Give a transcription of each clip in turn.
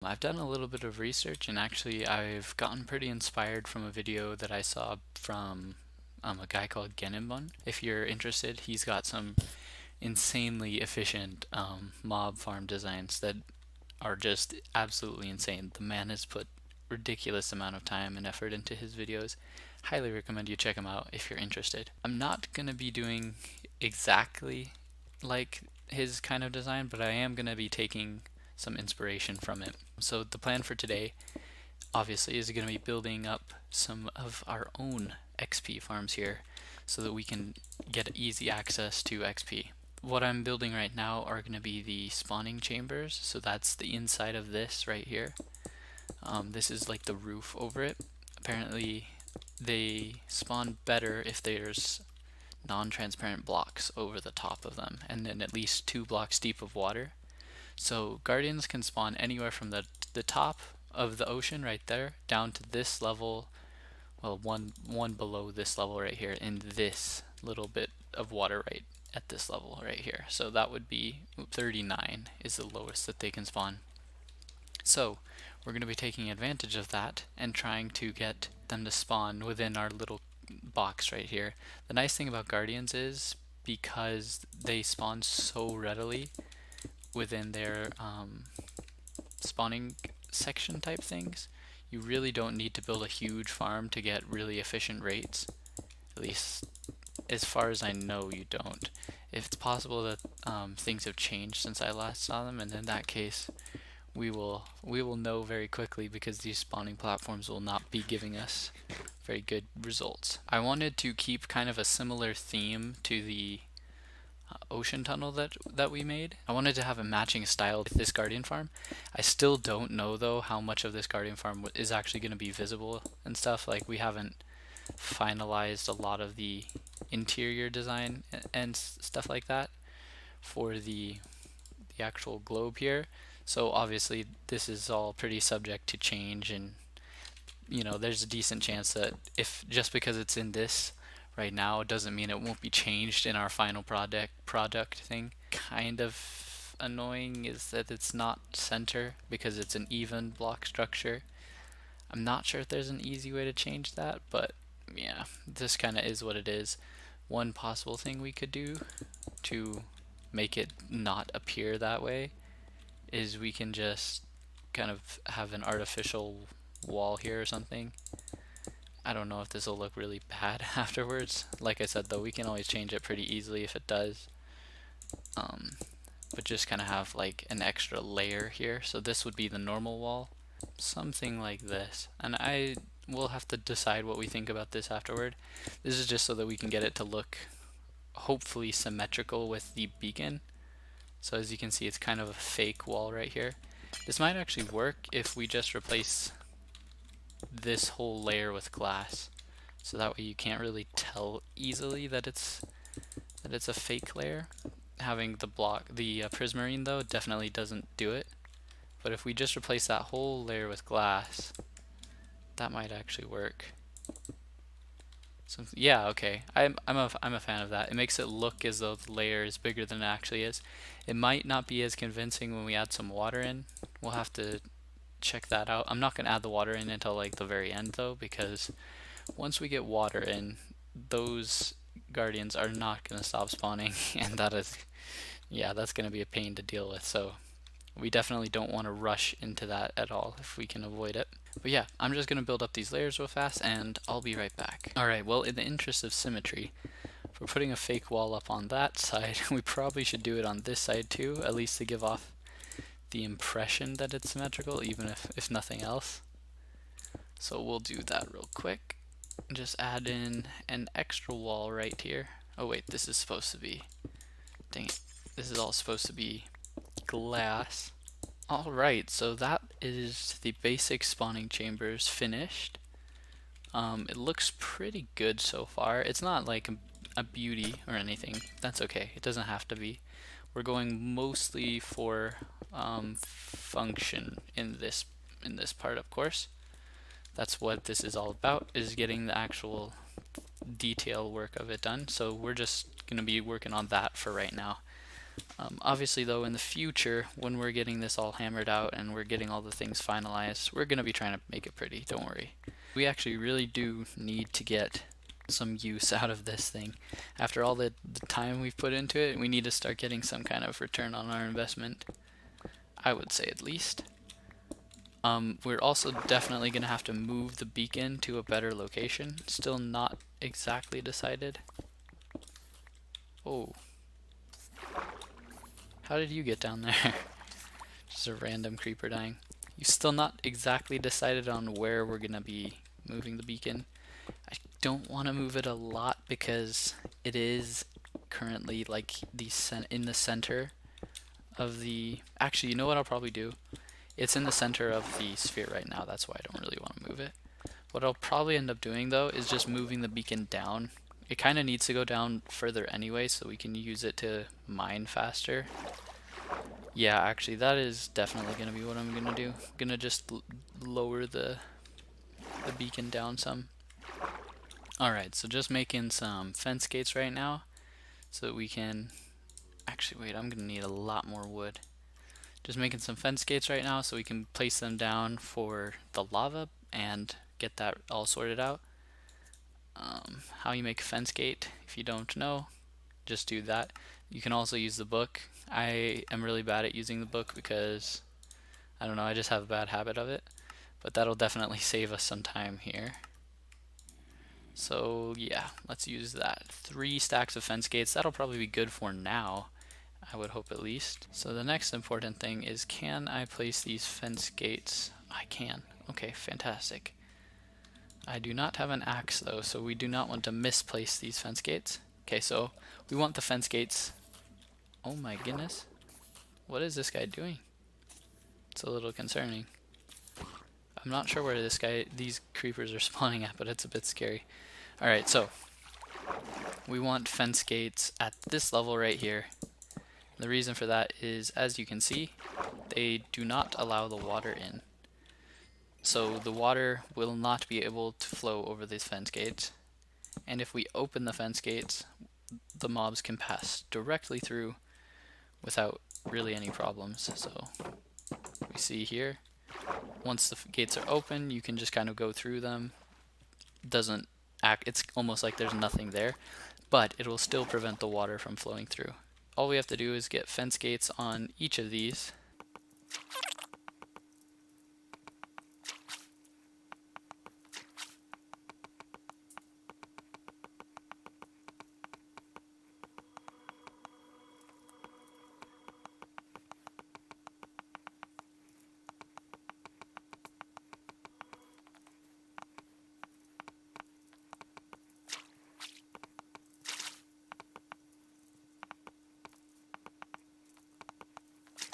I've done a little bit of research, and actually I've gotten pretty inspired from a video that I saw from a guy called Genenbun. If you're interested, he's got some insanely efficient mob farm designs that are just absolutely insane. The man has put ridiculous amount of time and effort into his videos. Highly recommend you check him out if you're interested. I'm not gonna be doing exactly like his kind of design, but I am gonna be taking some inspiration from it. So the plan for today obviously is going to be building up some of our own XP farms here so that we can get easy access to XP. What I'm building right now are going to be the spawning chambers, so that's the inside of this right here. This is like the roof over it. Apparently they spawn better if there's non-transparent blocks over the top of them, and then at least 2 blocks deep of water. So guardians can spawn anywhere from the top of the ocean right there down to this level, well, one below this level right here, in this little bit of water right at this level right here. So that would be 39 is the lowest that they can spawn. So we're going to be taking advantage of that and trying to get them to spawn within our little box right here. The nice thing about guardians is because they spawn so readily within their spawning section type things, you really don't need to build a huge farm to get really efficient rates. At least as far as I know, you don't. If it's possible that things have changed since I last saw them, and in that case we will know very quickly, because these spawning platforms will not be giving us very good results. I wanted to keep kind of a similar theme to the ocean tunnel that we made. I wanted to have a matching style with this guardian farm. I still don't know though how much of this guardian farm is actually going to be visible and stuff. Like, we haven't finalized a lot of the interior design and stuff like that for the actual globe here. So obviously this is all pretty subject to change, and you know, there's a decent chance that if just because it's in this right now, it doesn't mean it won't be changed in our final product thing. Kind of annoying is that it's not center because it's an even block structure. I'm not sure if there's an easy way to change that, but yeah, this kind of is what it is. One possible thing we could do to make it not appear that way is we can just kind of have an artificial wall here or something. I don't know if this will look really bad afterwards. Like I said though, we can always change it pretty easily if it does. But just kind of have like an extra layer here. So this would be the normal wall. Something like this. And I will have to decide what we think about this afterward. This is just so that we can get it to look hopefully symmetrical with the beacon. So as you can see, it's kind of a fake wall right here. This might actually work if we just replace this whole layer with glass, so that way you can't really tell easily that it's a fake layer. Having the prismarine though definitely doesn't do it, but if we just replace that whole layer with glass, that might actually work. So yeah, okay, I'm a fan of that. It makes it look as though the layer is bigger than it actually is. It might not be as convincing when we add some water in. We'll have to check that out. I'm not going to add the water in until like the very end though, because once we get water in, those guardians are not going to stop spawning, and that is, yeah, that's going to be a pain to deal with. So we definitely don't want to rush into that at all if we can avoid it. But yeah, I'm just going to build up these layers real fast and I'll be right back. Alright, well, in the interest of symmetry, if we're putting a fake wall up on that side, we probably should do it on this side too, at least to give off the impression that it's symmetrical, even if nothing else. So we'll do that real quick. Just add in an extra wall right here. Oh wait, this is supposed to be, dang it, this is all supposed to be glass. Alright, so that is the basic spawning chambers finished. It looks pretty good so far. It's not like a beauty or anything. That's okay, it doesn't have to be. We're going mostly for function in this part, of course. That's what this is all about, is getting the actual detail work of it done. So we're just going to be working on that for right now. Obviously though, in the future, when we're getting this all hammered out and we're getting all the things finalized, we're going to be trying to make it pretty, don't worry. We actually really do need to get some use out of this thing. After all the time we've put into it, we need to start getting some kind of return on our investment, I would say at least. We're also definitely going to have to move the beacon to a better location. Still not exactly decided. Oh. How did you get down there? Just a random creeper dying. You still not exactly decided on where we're going to be moving the beacon. I don't want to move it a lot because it is currently like in the center of the... Actually, you know what I'll probably do? It's in the center of the sphere right now, that's why I don't really want to move it. What I'll probably end up doing though is just moving the beacon down. It kind of needs to go down further anyway so we can use it to mine faster. Yeah, actually that is definitely going to be what I'm going to do. I'm going to just lower the beacon down some. Alright, so just making some fence gates right now so that we can... Actually, wait, I'm going to need a lot more wood. Just making some fence gates right now so we can place them down for the lava and get that all sorted out. How you make a fence gate, if you don't know, just do that. You can also use the book. I am really bad at using the book because, I don't know, I just have a bad habit of it. But that'll definitely save us some time here. So yeah, let's use that. 3 stacks of fence gates, that'll probably be good for now. I would hope at least. So the next important thing is, can I place these fence gates? I can. Okay, fantastic. I do not have an axe though, so we do not want to misplace these fence gates. Okay, so we want the fence gates. Oh my goodness. What is this guy doing? It's a little concerning. I'm not sure where these creepers are spawning at, but it's a bit scary. Alright, so we want fence gates at this level right here. The reason for that is, as you can see, they do not allow the water in. So the water will not be able to flow over these fence gates. And if we open the fence gates, the mobs can pass directly through without really any problems. So we see here, once the gates are open, you can just kind of go through them. It's almost like there's nothing there, but it will still prevent the water from flowing through. All we have to do is get fence gates on each of these.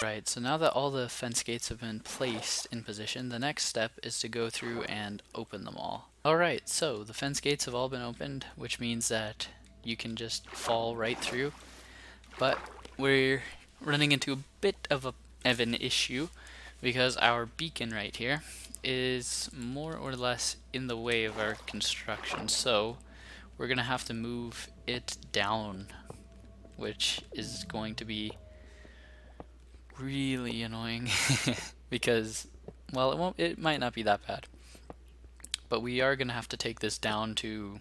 Right, so now that all the fence gates have been placed in position, the next step is to go through and open them all. Alright, so the fence gates have all been opened, which means that you can just fall right through. But we're running into a bit of an issue because our beacon right here is more or less in the way of our construction. So we're going to have to move it down, which is going to be really annoying because, well, it might not be that bad, but we are gonna have to take this down to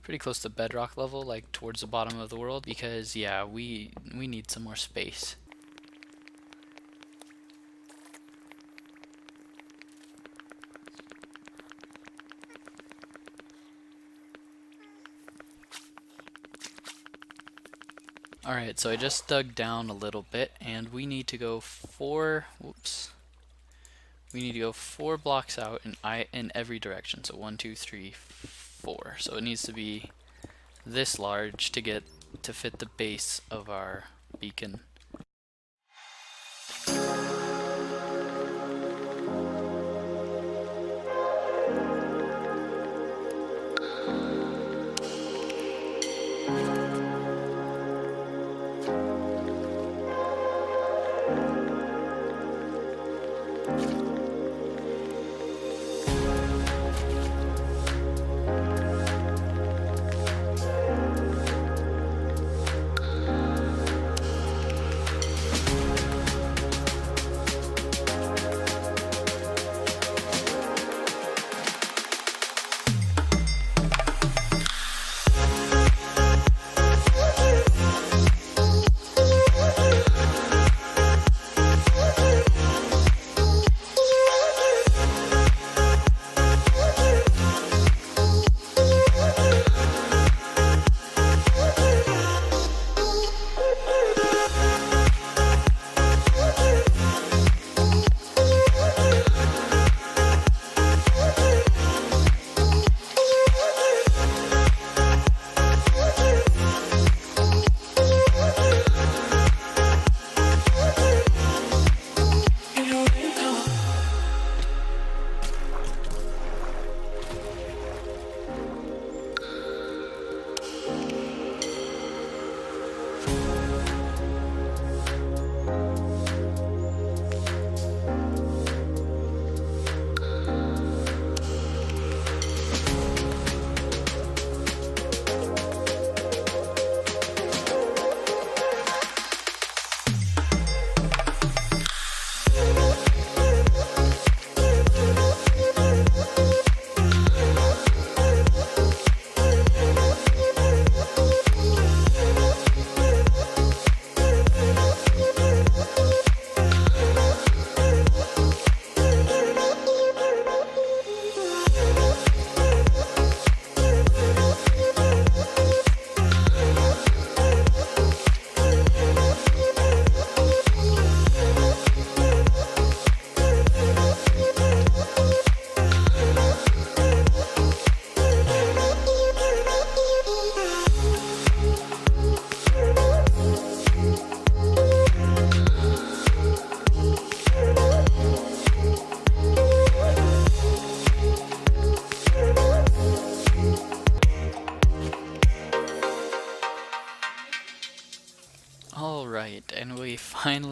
pretty close to bedrock level, like towards the bottom of the world, because yeah, we need some more space. Alright, so I just dug down a little bit, and we need to go 4 blocks out in every direction. So 1, 2, 3, 4. So it needs to be this large to fit the base of our beacon.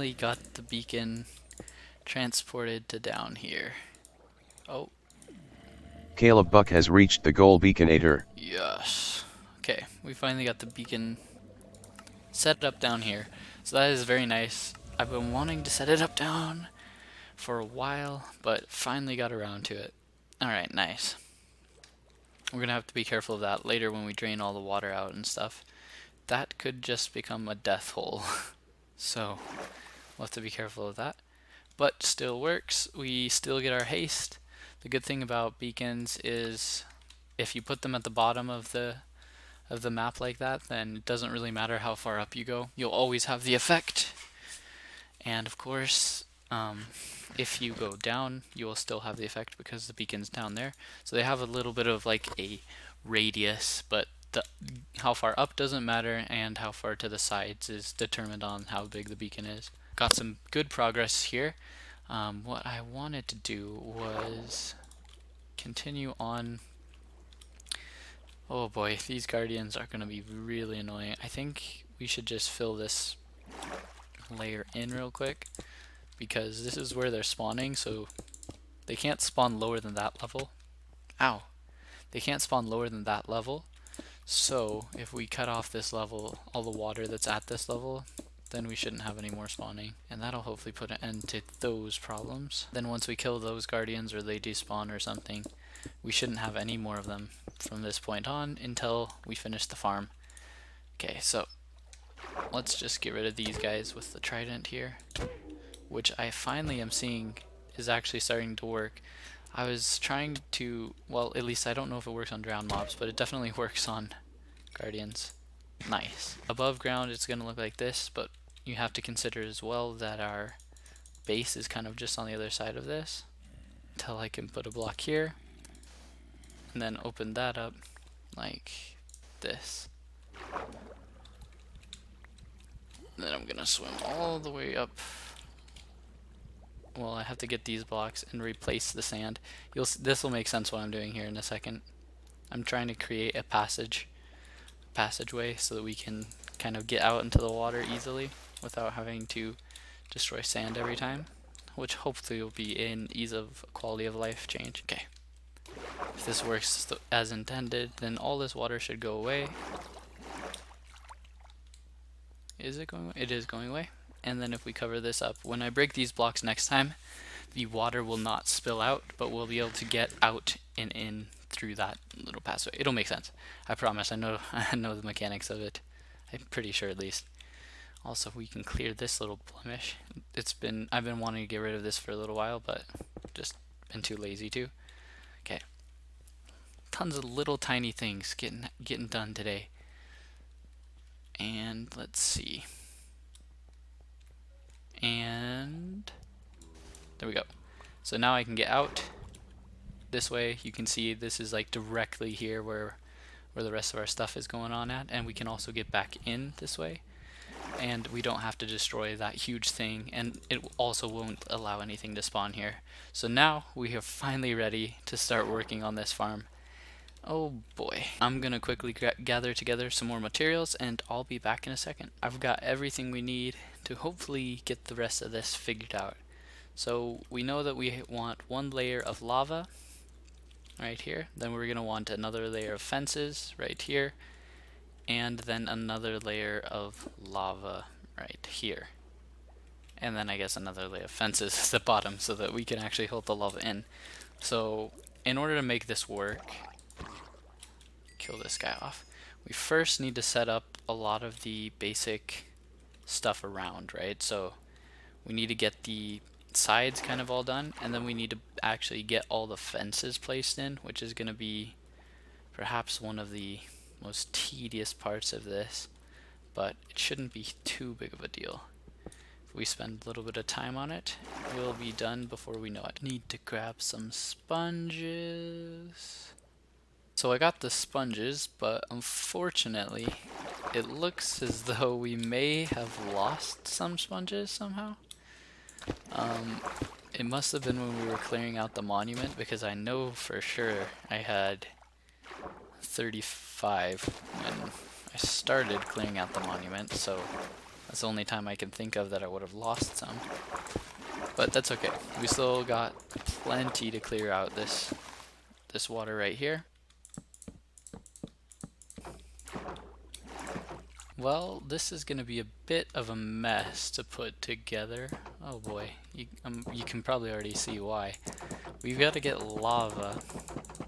finally got the beacon transported to down here. Oh. Caleb Buck has reached the goal beaconator. Yes. Okay, we finally got the beacon set up down here. So that is very nice. I've been wanting to set it up down for a while, but finally got around to it. Alright, nice. We're gonna have to be careful of that later when we drain all the water out and stuff. That could just become a death hole. So, we'll have to be careful of that. But still works. We still get our haste. The good thing about beacons is if you put them at the bottom of the map like that, then it doesn't really matter how far up you go. You'll always have the effect. And of course, if you go down, you will still have the effect because the beacon's down there. So they have a little bit of like a radius, but how far up doesn't matter, and how far to the sides is determined on how big the beacon is. Got some good progress here. What I wanted to do was continue on. Oh boy, these guardians are going to be really annoying. I think we should just fill this layer in real quick, because this is where they're spawning, so they can't spawn lower than that level. Ow! They can't spawn lower than that level. So if we cut off this level, all the water that's at this level, then we shouldn't have any more spawning. And that'll hopefully put an end to those problems. Then once we kill those guardians or they despawn or something, we shouldn't have any more of them from this point on until we finish the farm. Okay, so let's just get rid of these guys with the trident here, which I finally am seeing is actually starting to work. I was trying to, well, at least I don't know if it works on drowned mobs, but it definitely works on guardians. Nice. Above ground it's going to look like this, but you have to consider as well that our base is kind of just on the other side of this, until I can put a block here and then open that up like this. Then I'm going to swim all the way up. Well, I have to get these blocks and replace the sand. This will make sense what I'm doing here in a second. I'm trying to create a passageway so that we can kind of get out into the water easily without having to destroy sand every time, which hopefully will be an ease of quality of life change. Okay. If this works as intended, then all this water should go away. Is it going away? It is going away. And then if we cover this up, when I break these blocks next time, the water will not spill out, but we'll be able to get out and in through that little passageway. It'll make sense. I promise. I know the mechanics of it. I'm pretty sure at least. Also, we can clear this little blemish. I've been wanting to get rid of this for a little while, but just been too lazy to. Okay. Tons of little tiny things getting done today. And let's see. And there we go. So now I can get out this way. You can see this is like directly here where the rest of our stuff is going on at, and we can also get back in this way, and we don't have to destroy that huge thing, and it also won't allow anything to spawn here. So now we are finally ready to start working on this farm. Oh boy. I'm gonna quickly gather together some more materials and I'll be back in a second. I've got everything we need to hopefully get the rest of this figured out. So we know that we want one layer of lava right here, then we're gonna want another layer of fences right here, and then another layer of lava right here. And then I guess another layer of fences at the bottom so that we can actually hold the lava in. So in order to make this work, kill this guy off, we first need to set up a lot of the basic stuff around, right? So we need to get the sides kind of all done, and then we need to actually get all the fences placed in, which is going to be perhaps one of the most tedious parts of this, but it shouldn't be too big of a deal. If we spend a little bit of time on it, we'll be done before we know it. Need to grab some sponges. So I got the sponges, but unfortunately it looks as though we may have lost some sponges somehow. It must have been when we were clearing out the monument, because I know for sure I had 35 when I started clearing out the monument, so That's the only time I can think of that I would have lost some. But that's okay. We still got plenty to clear out this water right here. Well, this is going to be a bit of a mess to put together. Oh boy, you can probably already see why. We've got to get lava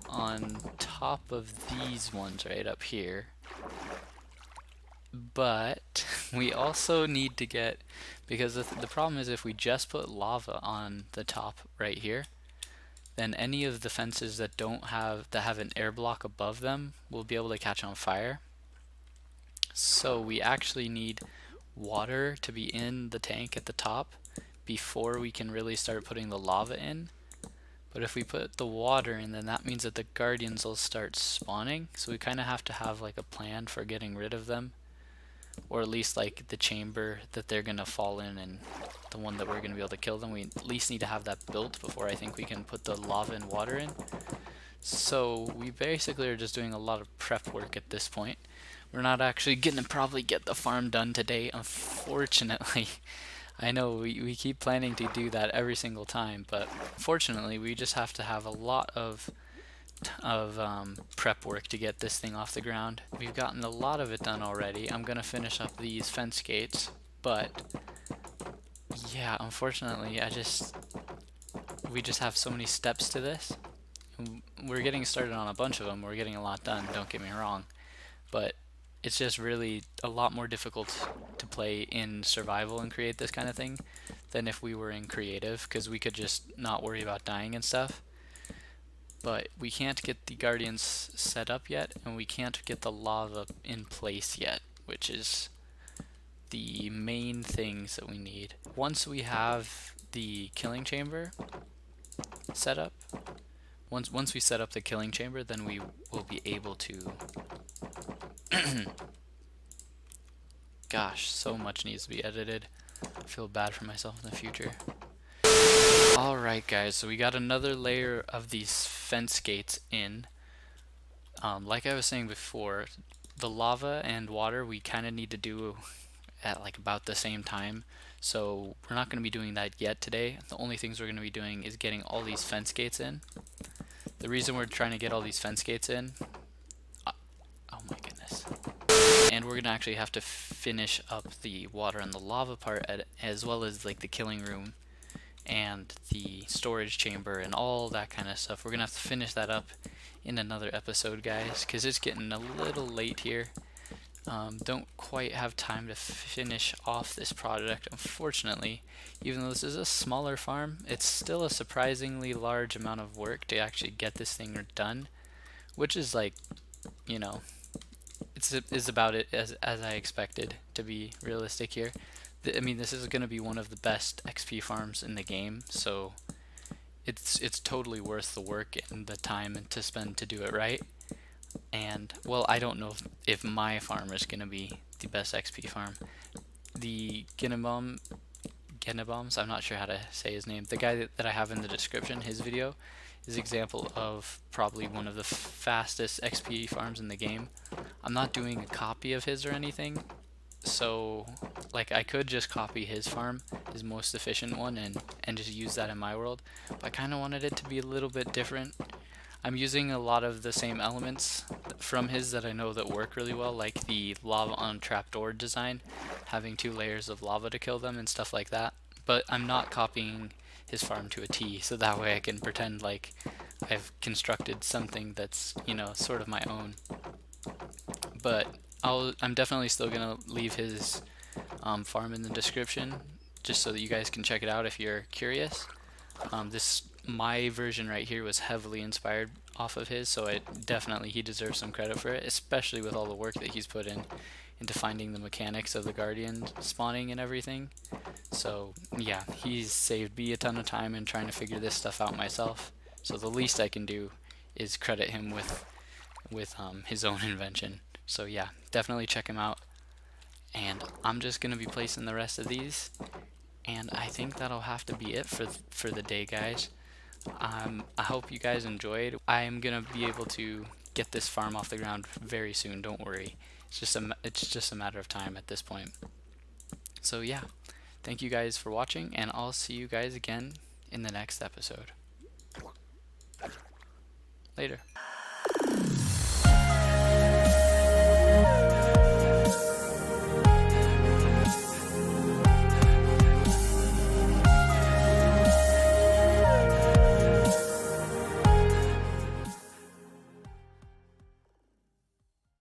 on top of these ones right up here. But we also need to get, because the problem is if we just put lava on the top right here, then any of the fences that have an air block above them will be able to catch on fire. So we actually need water to be in the tank at the top before we can really start putting the lava in. But if we put the water in, then that means that the guardians will start spawning. So we kind of have to have like a plan for getting rid of them, or at least like the chamber that they're gonna fall in and the one that we're gonna be able to kill them. We at least need to have that built before I think we can put the lava and water in. So we basically are just doing a lot of prep work at this point. We're not actually gonna probably get the farm done today, unfortunately. I know we keep planning to do that every single time, but fortunately we just have to have a lot of prep work to get this thing off the ground. We've gotten a lot of it done already. I'm gonna finish up these fence gates, but yeah, unfortunately we just have so many steps to this. We're getting started on a bunch of them. We're getting a lot done, don't get me wrong, but it's just really a lot more difficult to play in survival and create this kind of thing than if we were in creative, because we could just not worry about dying and stuff. But we can't get the guardians set up yet, and we can't get the lava in place yet, which is the main things that we need. Once we have the killing chamber set up, once we set up the killing chamber, then we will be able to gosh, so much needs to be edited. I feel bad for myself in the future. Alright guys, so we got another layer of these fence gates in. Like I was saying before, the lava and water we kind of need to do at like about the same time. So we're not going to be doing that yet today. The only things we're going to be doing is getting all these fence gates in. The reason we're trying to get all these fence gates in, oh my goodness. And we're gonna actually have to finish up the water and the lava part as well as like the killing room and the storage chamber and all that kind of stuff. We're gonna have to finish that up in another episode, guys, because it's getting a little late here. Don't quite have time to finish off this project, unfortunately. Even though this is a smaller farm, it's still a surprisingly large amount of work to actually get this thing done, which is like, you know, is about it as I expected, to be realistic here. I mean, this is going to be one of the best XP farms in the game, so it's totally worth the work and the time to spend to do it right. And well, I don't know if my farm is going to be the best XP farm. The Genebombs, I'm not sure how to say his name. The guy that I have in the description, his video is an example of probably one of the fastest XP farms in the game. I'm not doing a copy of his or anything, so like I could just copy his farm, his most efficient one, and just use that in my world, but I kind of wanted it to be a little bit different. I'm using a lot of the same elements from his that I know that work really well, like the lava on trapdoor design, having 2 layers of lava to kill them and stuff like that. But I'm not copying his farm to a T, so that way I can pretend like I've constructed something that's, you know, sort of my own. But I'm definitely still gonna leave his farm in the description, just so that you guys can check it out if you're curious. My version right here was heavily inspired off of his, so he deserves some credit for it, especially with all the work that he's put into finding the mechanics of the guardian spawning and everything. So yeah, he's saved me a ton of time in trying to figure this stuff out myself, so the least I can do is credit him with his own invention. So yeah, definitely check him out. And I'm just gonna be placing the rest of these, and I think that'll have to be it for the day, guys. I hope you guys enjoyed. I'm gonna be able to get this farm off the ground very soon, don't worry. It's just a matter of time at this point. So yeah, thank you guys for watching, and I'll see you guys again in the next episode. Later.